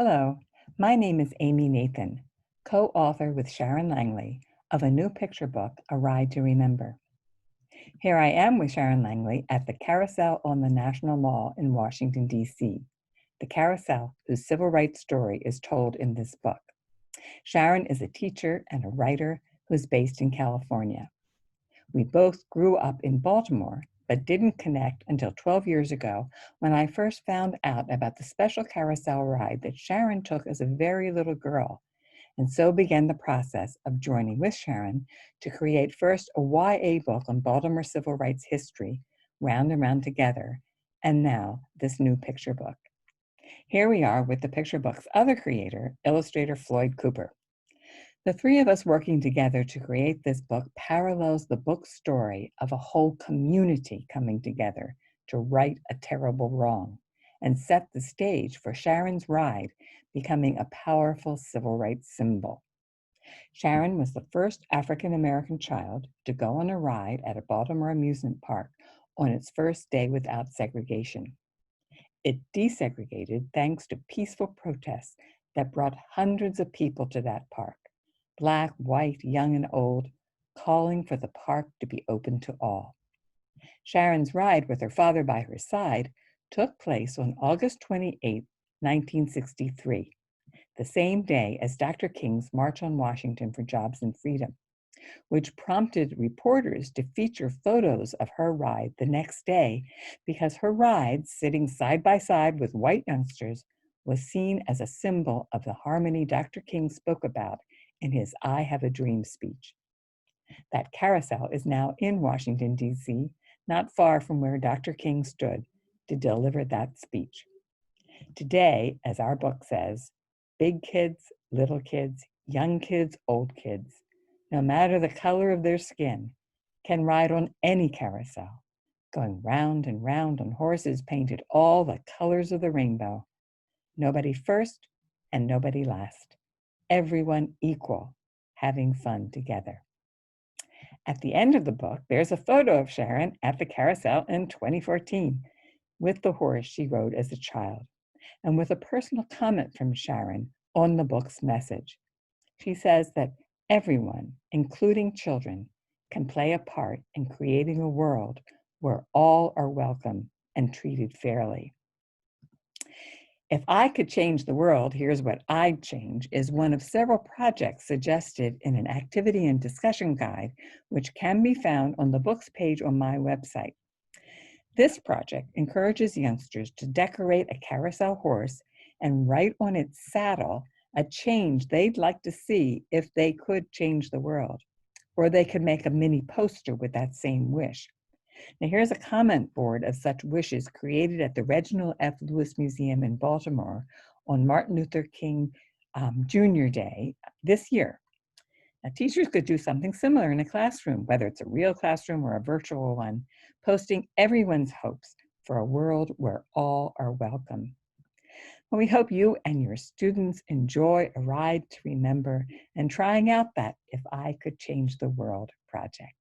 Hello, my name is Amy Nathan, co-author with Sharon Langley of a new picture book, A Ride to Remember. Here I am with Sharon Langley at the Carousel on the National Mall in Washington, D.C., the carousel whose civil rights story is told in this book. Sharon is a teacher and a writer who's based in California. We both grew up in Baltimore, but didn't connect until 12 years ago when I first found out about the special carousel ride that Sharon took as a very little girl, and so began the process of joining with Sharon to create first a YA book on Baltimore civil rights history, Round and Round Together, and now this new picture book. Here we are with the picture book's other creator, illustrator Floyd Cooper. The three of us working together to create this book parallels the book's story of a whole community coming together to right a terrible wrong and set the stage for Sharon's ride becoming a powerful civil rights symbol. Sharon was the first African-American child to go on a ride at a Baltimore amusement park on its first day without segregation. It desegregated thanks to peaceful protests that brought hundreds of people to that park. Black, white, young, and old, calling for the park to be open to all. Sharon's ride with her father by her side took place on August 28, 1963, the same day as Dr. King's March on Washington for Jobs and Freedom, which prompted reporters to feature photos of her ride the next day because her ride, sitting side by side with white youngsters, was seen as a symbol of the harmony Dr. King spoke about in his I Have a Dream speech. That carousel is now in Washington, D.C., not far from where Dr. King stood to deliver that speech. Today, as our book says, big kids, little kids, young kids, old kids, no matter the color of their skin, can ride on any carousel, going round and round on horses painted all the colors of the rainbow. Nobody first and nobody last. Everyone equal, having fun together. At the end of the book, there's a photo of Sharon at the carousel in 2014 with the horse she rode as a child and with a personal comment from Sharon on the book's message. She says that everyone, including children, can play a part in creating a world where all are welcome and treated fairly. If I could change the world, here's what I'd change is one of several projects suggested in an activity and discussion guide, which can be found on the books page on my website. This project encourages youngsters to decorate a carousel horse and write on its saddle a change they'd like to see if they could change the world, or they could make a mini poster with that same wish. Now here's a comment board of such wishes created at the Reginald F. Lewis Museum in Baltimore on Martin Luther King Jr. Day this year. Now, teachers could do something similar in a classroom, whether it's a real classroom or a virtual one, posting everyone's hopes for a world where all are welcome. Well, we hope you and your students enjoy A Ride to Remember and trying out that If I Could Change the World project.